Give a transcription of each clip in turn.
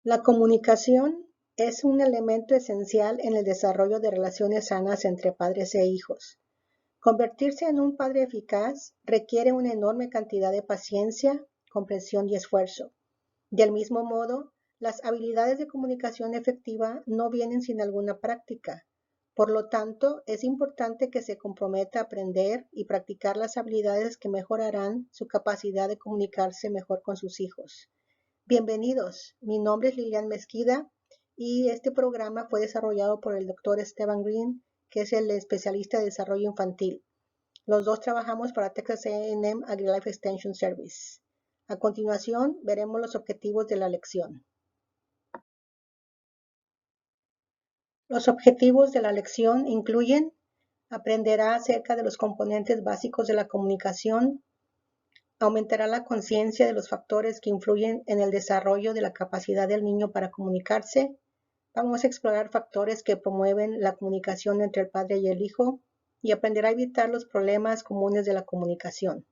La comunicación es un elemento esencial en el desarrollo de relaciones sanas entre padres e hijos. Convertirse en un padre eficaz requiere una enorme cantidad de paciencia, comprensión y esfuerzo. Del mismo modo, las habilidades de comunicación efectiva no vienen sin alguna práctica. Por lo tanto, es importante que se comprometa a aprender y practicar las habilidades que mejorarán su capacidad de comunicarse mejor con sus hijos. Bienvenidos, mi nombre es Lilian Mesquida y este programa fue desarrollado por el Dr. Esteban Green, que es el especialista de desarrollo infantil. Los dos trabajamos para Texas A&M AgriLife Extension Service. A continuación, veremos los objetivos de la lección. Los objetivos de la lección incluyen: aprenderá acerca de los componentes básicos de la comunicación, aumentará la conciencia de los factores que influyen en el desarrollo de la capacidad del niño para comunicarse. Vamos a explorar factores que promueven la comunicación entre el padre y el hijo y aprenderá a evitar los problemas comunes de la comunicación.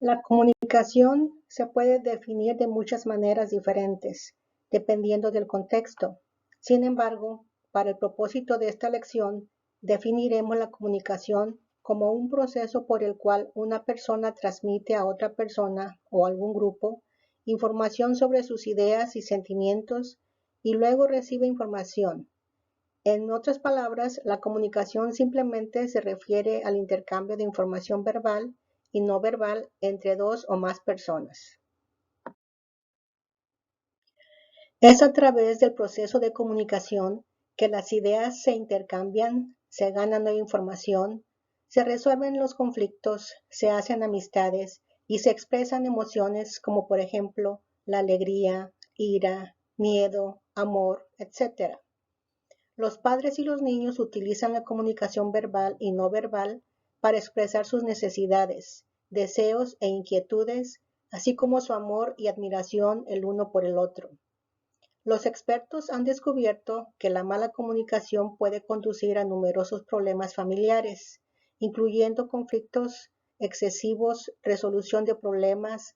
La comunicación se puede definir de muchas maneras diferentes, dependiendo del contexto. Sin embargo, para el propósito de esta lección, definiremos la comunicación como un proceso por el cual una persona transmite a otra persona o algún grupo información sobre sus ideas y sentimientos y luego recibe información. En otras palabras, la comunicación simplemente se refiere al intercambio de información verbal y no verbal entre dos o más personas. Es a través del proceso de comunicación que las ideas se intercambian, se gana nueva información, se resuelven los conflictos, se hacen amistades y se expresan emociones como por ejemplo la alegría, ira, miedo, amor, etc. Los padres y los niños utilizan la comunicación verbal y no verbal para expresar sus necesidades, deseos e inquietudes, así como su amor y admiración el uno por el otro. Los expertos han descubierto que la mala comunicación puede conducir a numerosos problemas familiares, incluyendo conflictos excesivos, resolución de problemas,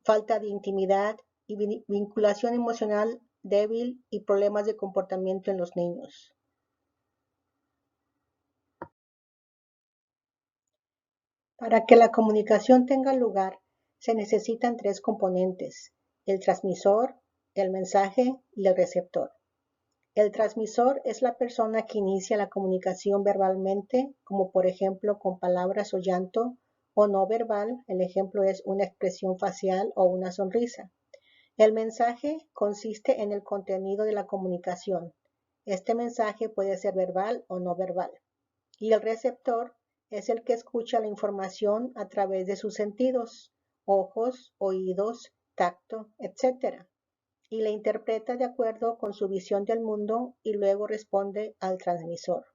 falta de intimidad y vinculación emocional débil y problemas de comportamiento en los niños. Para que la comunicación tenga lugar, se necesitan tres componentes: el transmisor, el mensaje y el receptor. El transmisor es la persona que inicia la comunicación verbalmente, como por ejemplo con palabras o llanto, o no verbal, el ejemplo es una expresión facial o una sonrisa. El mensaje consiste en el contenido de la comunicación. Este mensaje puede ser verbal o no verbal. Y el receptor es el que escucha la información a través de sus sentidos, ojos, oídos, tacto, etc. Y la interpreta de acuerdo con su visión del mundo y luego responde al transmisor.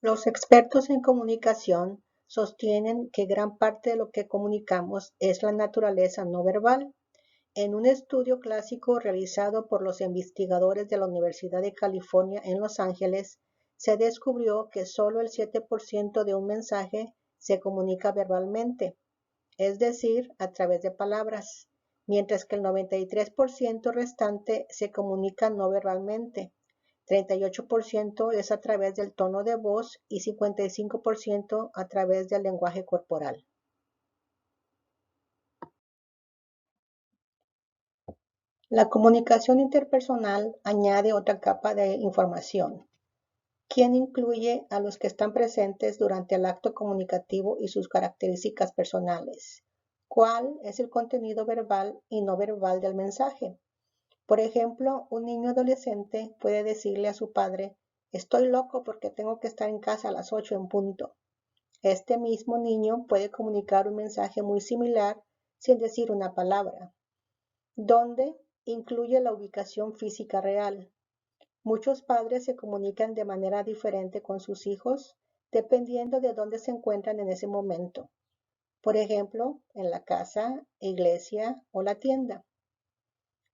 Los expertos en comunicación sostienen que gran parte de lo que comunicamos es la naturaleza no verbal. En un estudio clásico realizado por los investigadores de la Universidad de California en Los Ángeles, se descubrió que solo el 7% de un mensaje se comunica verbalmente, es decir, a través de palabras, mientras que el 93% restante se comunica no verbalmente. 38% es a través del tono de voz y 55% a través del lenguaje corporal. La comunicación interpersonal añade otra capa de información, quien incluye a los que están presentes durante el acto comunicativo y sus características personales. ¿Cuál es el contenido verbal y no verbal del mensaje? Por ejemplo, un niño adolescente puede decirle a su padre: "Estoy loco porque tengo que estar en casa a las 8 en punto". Este mismo niño puede comunicar un mensaje muy similar sin decir una palabra. ¿Dónde? Incluye la ubicación física real. Muchos padres se comunican de manera diferente con sus hijos dependiendo de dónde se encuentran en ese momento. Por ejemplo, en la casa, iglesia o la tienda.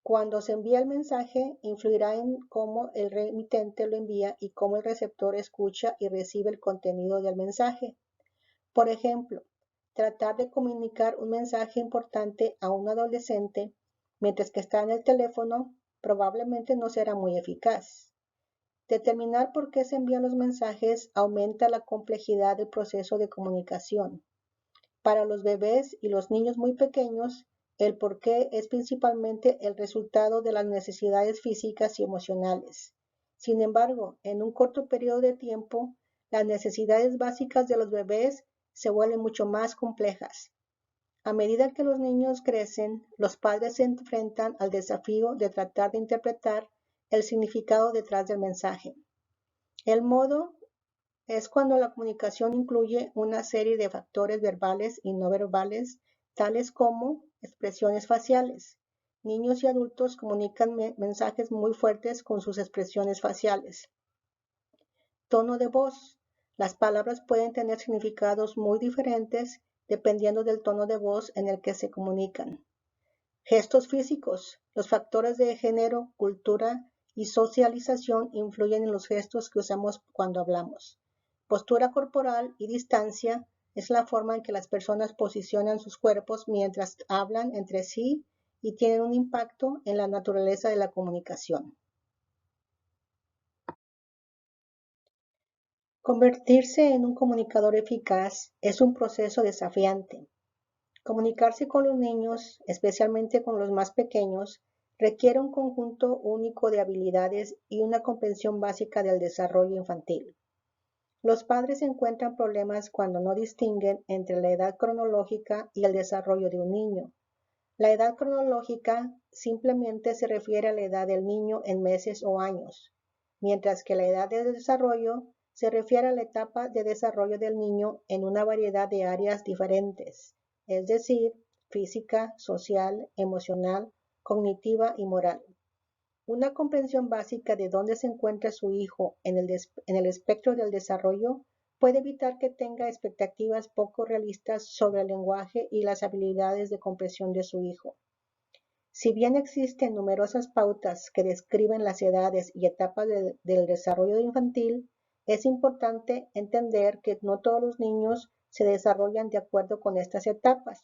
Cuando se envía el mensaje, influirá en cómo el remitente lo envía y cómo el receptor escucha y recibe el contenido del mensaje. Por ejemplo, tratar de comunicar un mensaje importante a un adolescente mientras que está en el teléfono probablemente no será muy eficaz. Determinar por qué se envían los mensajes aumenta la complejidad del proceso de comunicación. Para los bebés y los niños muy pequeños, el por qué es principalmente el resultado de las necesidades físicas y emocionales. Sin embargo, en un corto periodo de tiempo, las necesidades básicas de los bebés se vuelven mucho más complejas. A medida que los niños crecen, los padres se enfrentan al desafío de tratar de interpretar el significado detrás del mensaje. El modo es cuando la comunicación incluye una serie de factores verbales y no verbales, tales como expresiones faciales. Niños y adultos comunican mensajes muy fuertes con sus expresiones faciales. Tono de voz. Las palabras pueden tener significados muy diferentes dependiendo del tono de voz en el que se comunican. Gestos físicos. Los factores de género, cultura y socialización influyen en los gestos que usamos cuando hablamos. Postura corporal y distancia es la forma en que las personas posicionan sus cuerpos mientras hablan entre sí y tienen un impacto en la naturaleza de la comunicación. Convertirse en un comunicador eficaz es un proceso desafiante. Comunicarse con los niños, especialmente con los más pequeños, requiere un conjunto único de habilidades y una comprensión básica del desarrollo infantil. Los padres encuentran problemas cuando no distinguen entre la edad cronológica y el desarrollo de un niño. La edad cronológica simplemente se refiere a la edad del niño en meses o años, mientras que la edad de desarrollo se refiere a la etapa de desarrollo del niño en una variedad de áreas diferentes, es decir, física, social, emocional, cognitiva y moral. Una comprensión básica de dónde se encuentra su hijo en el espectro del desarrollo puede evitar que tenga expectativas poco realistas sobre el lenguaje y las habilidades de comprensión de su hijo. Si bien existen numerosas pautas que describen las edades y etapas del desarrollo infantil, es importante entender que no todos los niños se desarrollan de acuerdo con estas etapas.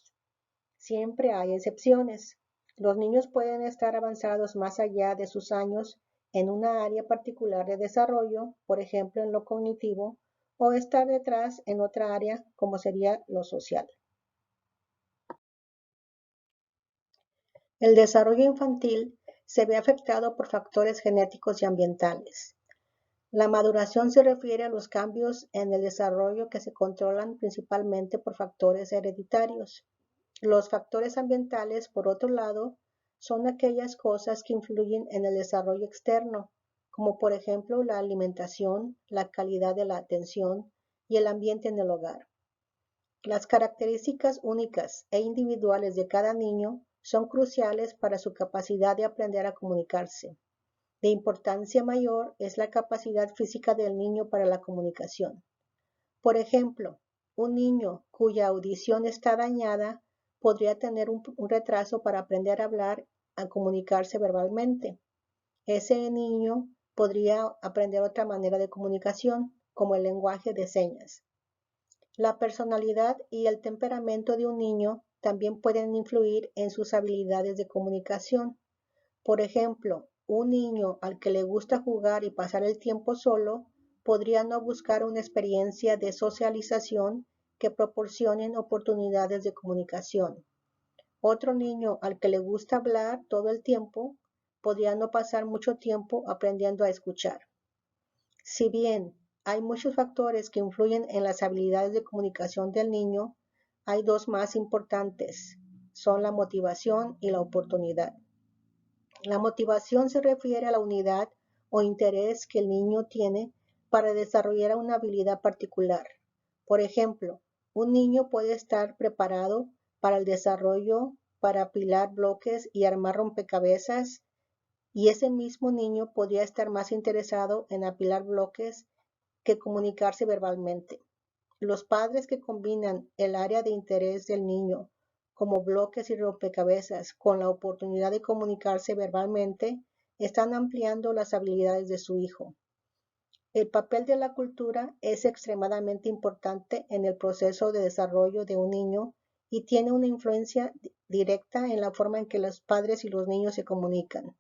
Siempre hay excepciones. Los niños pueden estar avanzados más allá de sus años en una área particular de desarrollo, por ejemplo en lo cognitivo, o estar detrás en otra área como sería lo social. El desarrollo infantil se ve afectado por factores genéticos y ambientales. La maduración se refiere a los cambios en el desarrollo que se controlan principalmente por factores hereditarios. Los factores ambientales, por otro lado, son aquellas cosas que influyen en el desarrollo externo, como por ejemplo la alimentación, la calidad de la atención y el ambiente en el hogar. Las características únicas e individuales de cada niño son cruciales para su capacidad de aprender a comunicarse. De importancia mayor es la capacidad física del niño para la comunicación. Por ejemplo, un niño cuya audición está dañada podría tener un retraso para aprender a hablar, a comunicarse verbalmente. Ese niño podría aprender otra manera de comunicación, como el lenguaje de señas. La personalidad y el temperamento de un niño también pueden influir en sus habilidades de comunicación. Por ejemplo, un niño al que le gusta jugar y pasar el tiempo solo podría no buscar una experiencia de socialización que proporcionen oportunidades de comunicación. Otro niño al que le gusta hablar todo el tiempo podría no pasar mucho tiempo aprendiendo a escuchar. Si bien hay muchos factores que influyen en las habilidades de comunicación del niño, hay dos más importantes, son la motivación y la oportunidad. La motivación se refiere a la unidad o interés que el niño tiene para desarrollar una habilidad particular. Por ejemplo, un niño puede estar preparado para el desarrollo para apilar bloques y armar rompecabezas, y ese mismo niño podría estar más interesado en apilar bloques que comunicarse verbalmente. Los padres que combinan el área de interés del niño como bloques y rompecabezas con la oportunidad de comunicarse verbalmente están ampliando las habilidades de su hijo. El papel de la cultura es extremadamente importante en el proceso de desarrollo de un niño y tiene una influencia directa en la forma en que los padres y los niños se comunican.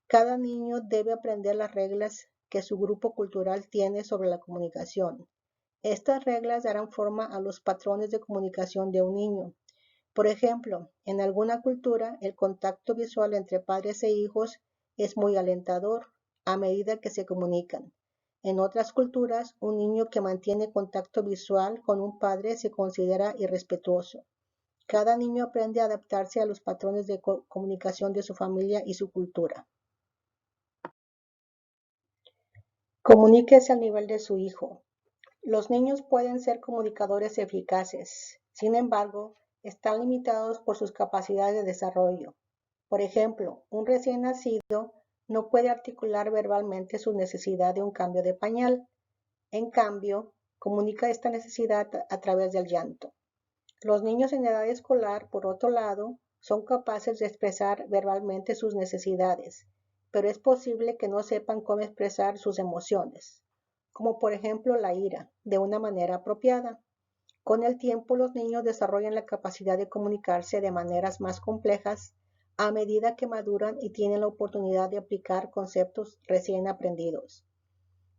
Cada niño debe aprender las reglas que su grupo cultural tiene sobre la comunicación. Estas reglas darán forma a los patrones de comunicación de un niño. Por ejemplo, en alguna cultura, el contacto visual entre padres e hijos es muy alentador a medida que se comunican. En otras culturas, un niño que mantiene contacto visual con un padre se considera irrespetuoso. Cada niño aprende a adaptarse a los patrones de comunicación de su familia y su cultura. Comuníquese al nivel de su hijo. Los niños pueden ser comunicadores eficaces, sin embargo, están limitados por sus capacidades de desarrollo. Por ejemplo, un recién nacido no puede articular verbalmente su necesidad de un cambio de pañal. En cambio, comunica esta necesidad a través del llanto. Los niños en edad escolar, por otro lado, son capaces de expresar verbalmente sus necesidades, pero es posible que no sepan cómo expresar sus emociones, como por ejemplo la ira, de una manera apropiada. Con el tiempo, los niños desarrollan la capacidad de comunicarse de maneras más complejas a medida que maduran y tienen la oportunidad de aplicar conceptos recién aprendidos.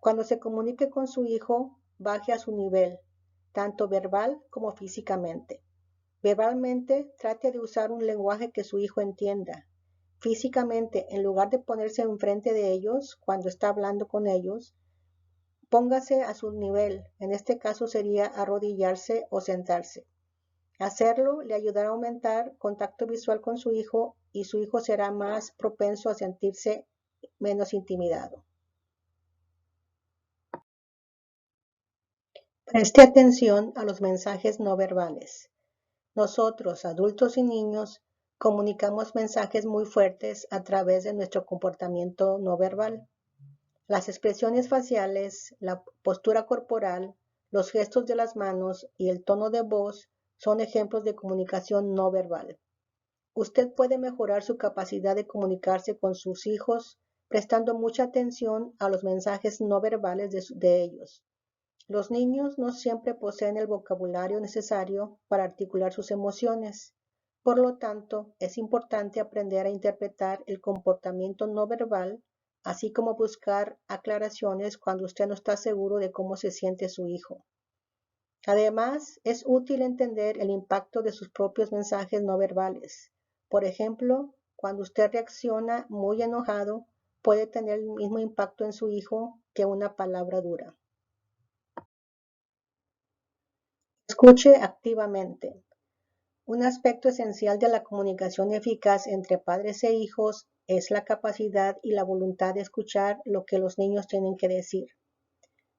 Cuando se comunique con su hijo, baje a su nivel, tanto verbal como físicamente. Verbalmente, trate de usar un lenguaje que su hijo entienda. Físicamente, en lugar de ponerse enfrente de ellos cuando está hablando con ellos, póngase a su nivel. En este caso sería arrodillarse o sentarse. Hacerlo le ayudará a aumentar contacto visual con su hijo y su hijo será más propenso a sentirse menos intimidado. Preste atención a los mensajes no verbales. Nosotros, adultos y niños, comunicamos mensajes muy fuertes a través de nuestro comportamiento no verbal. Las expresiones faciales, la postura corporal, los gestos de las manos y el tono de voz son ejemplos de comunicación no verbal. Usted puede mejorar su capacidad de comunicarse con sus hijos prestando mucha atención a los mensajes no verbales de ellos. Los niños no siempre poseen el vocabulario necesario para articular sus emociones. Por lo tanto, es importante aprender a interpretar el comportamiento no verbal, así como buscar aclaraciones cuando usted no está seguro de cómo se siente su hijo. Además, es útil entender el impacto de sus propios mensajes no verbales. Por ejemplo, cuando usted reacciona muy enojado, puede tener el mismo impacto en su hijo que una palabra dura. Escuche activamente. Un aspecto esencial de la comunicación eficaz entre padres e hijos es la capacidad y la voluntad de escuchar lo que los niños tienen que decir.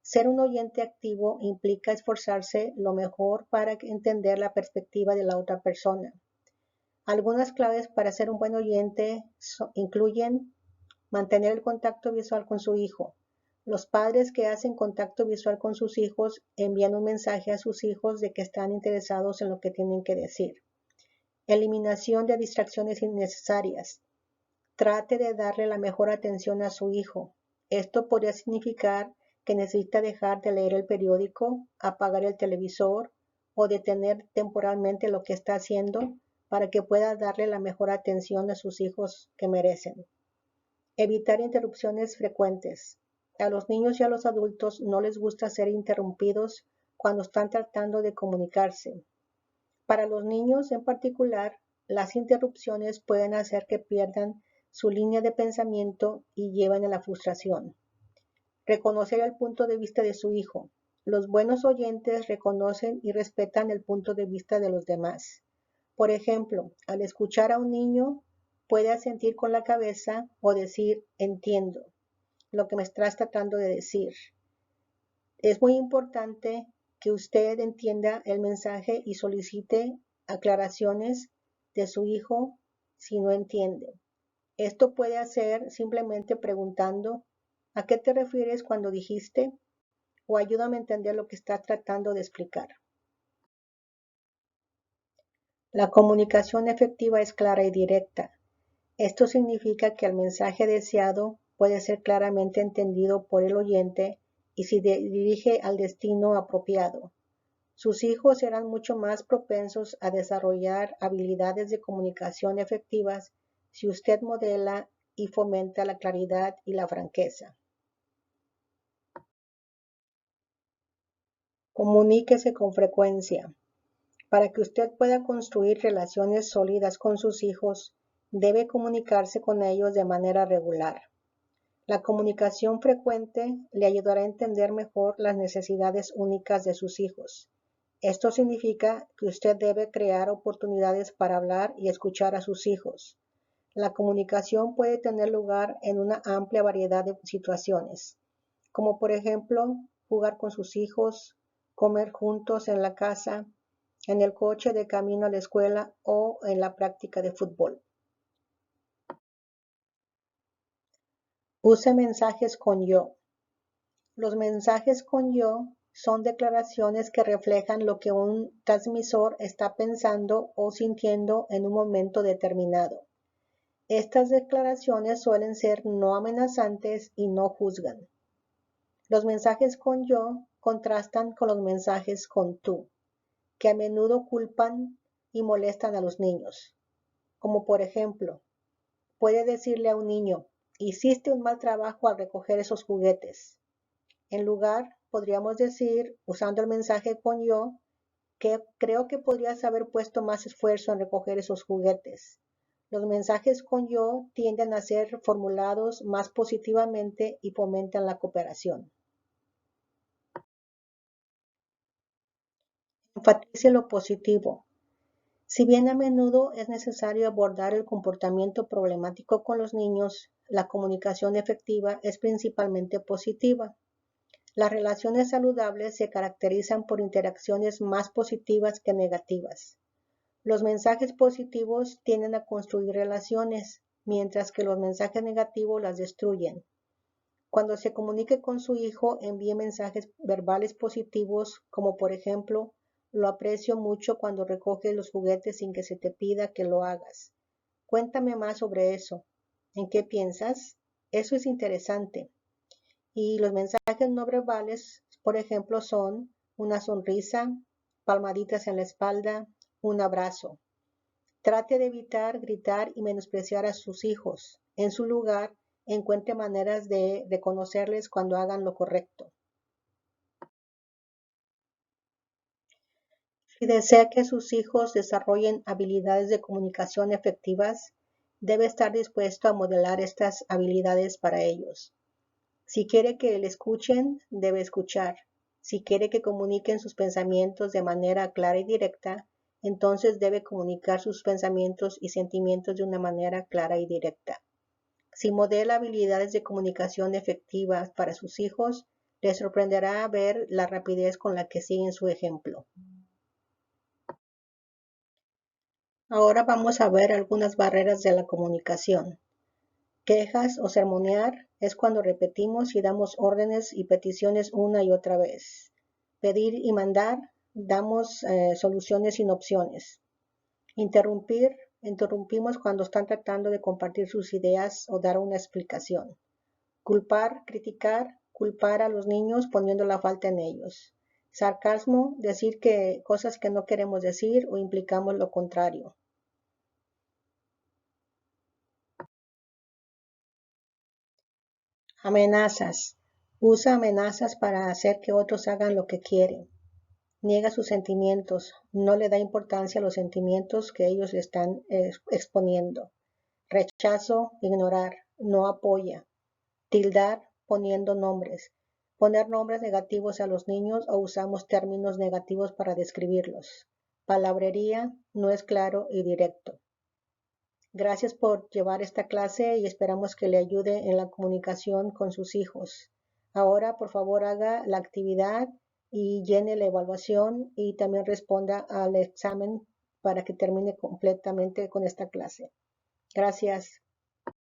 Ser un oyente activo implica esforzarse lo mejor para entender la perspectiva de la otra persona. Algunas claves para ser un buen oyente incluyen mantener el contacto visual con su hijo. Los padres que hacen contacto visual con sus hijos envían un mensaje a sus hijos de que están interesados en lo que tienen que decir. Eliminación de distracciones innecesarias. Trate de darle la mejor atención a su hijo. Esto podría significar que necesita dejar de leer el periódico, apagar el televisor o detener temporalmente lo que está haciendo para que pueda darle la mejor atención a sus hijos que merecen. Evitar interrupciones frecuentes. A los niños y a los adultos no les gusta ser interrumpidos cuando están tratando de comunicarse. Para los niños en particular, las interrupciones pueden hacer que pierdan su línea de pensamiento y lleven a la frustración. Reconocer el punto de vista de su hijo. Los buenos oyentes reconocen y respetan el punto de vista de los demás. Por ejemplo, al escuchar a un niño, puede asentir con la cabeza o decir entiendo lo que me estás tratando de decir. Es muy importante que usted entienda el mensaje y solicite aclaraciones de su hijo si no entiende. Esto puede hacer simplemente preguntando ¿a qué te refieres cuando dijiste? O ayúdame a entender lo que estás tratando de explicar. La comunicación efectiva es clara y directa. Esto significa que el mensaje deseado puede ser claramente entendido por el oyente y se dirige al destino apropiado. Sus hijos serán mucho más propensos a desarrollar habilidades de comunicación efectivas si usted modela y fomenta la claridad y la franqueza. Comuníquese con frecuencia. Para que usted pueda construir relaciones sólidas con sus hijos, debe comunicarse con ellos de manera regular. La comunicación frecuente le ayudará a entender mejor las necesidades únicas de sus hijos. Esto significa que usted debe crear oportunidades para hablar y escuchar a sus hijos. La comunicación puede tener lugar en una amplia variedad de situaciones, como por ejemplo, jugar con sus hijos, comer juntos en la casa, en el coche de camino a la escuela o en la práctica de fútbol. Use mensajes con yo. Los mensajes con yo son declaraciones que reflejan lo que un transmisor está pensando o sintiendo en un momento determinado. Estas declaraciones suelen ser no amenazantes y no juzgan. Los mensajes con yo contrastan con los mensajes con tú, que a menudo culpan y molestan a los niños. Como por ejemplo, puede decirle a un niño, hiciste un mal trabajo al recoger esos juguetes. En lugar, podríamos decir, usando el mensaje con yo, que creo que podrías haber puesto más esfuerzo en recoger esos juguetes. Los mensajes con yo tienden a ser formulados más positivamente y fomentan la cooperación. Enfatice lo positivo. Si bien a menudo es necesario abordar el comportamiento problemático con los niños, la comunicación efectiva es principalmente positiva. Las relaciones saludables se caracterizan por interacciones más positivas que negativas. Los mensajes positivos tienden a construir relaciones, mientras que los mensajes negativos las destruyen. Cuando se comunique con su hijo, envíe mensajes verbales positivos, como por ejemplo, lo aprecio mucho cuando recoges los juguetes sin que se te pida que lo hagas. Cuéntame más sobre eso. ¿En qué piensas? Eso es interesante. Y los mensajes no verbales, por ejemplo, son una sonrisa, palmaditas en la espalda, un abrazo. Trate de evitar gritar y menospreciar a sus hijos. En su lugar, encuentre maneras de reconocerles cuando hagan lo correcto. Si desea que sus hijos desarrollen habilidades de comunicación efectivas, debe estar dispuesto a modelar estas habilidades para ellos. Si quiere que le escuchen, debe escuchar. Si quiere que comuniquen sus pensamientos de manera clara y directa, entonces debe comunicar sus pensamientos y sentimientos de una manera clara y directa. Si modela habilidades de comunicación efectivas para sus hijos, les sorprenderá ver la rapidez con la que siguen su ejemplo. Ahora vamos a ver algunas barreras de la comunicación. Quejas o sermonear es cuando repetimos y damos órdenes y peticiones una y otra vez. Pedir y mandar, damos soluciones sin opciones. Interrumpimos cuando están tratando de compartir sus ideas o dar una explicación. Culpar, criticar, culpar a los niños poniendo la falta en ellos. Sarcasmo, decir cosas que no queremos decir o implicamos lo contrario. Amenazas. Usa amenazas para hacer que otros hagan lo que quieren. Niega sus sentimientos. No le da importancia a los sentimientos que ellos le están exponiendo. Rechazo, ignorar. No apoya. Tildar, poniendo nombres. Poner nombres negativos a los niños o usamos términos negativos para describirlos. Palabrería, no es claro y directo. Gracias por llevar esta clase y esperamos que le ayude en la comunicación con sus hijos. Ahora, por favor, haga la actividad y llene la evaluación y también responda al examen para que termine completamente con esta clase. Gracias.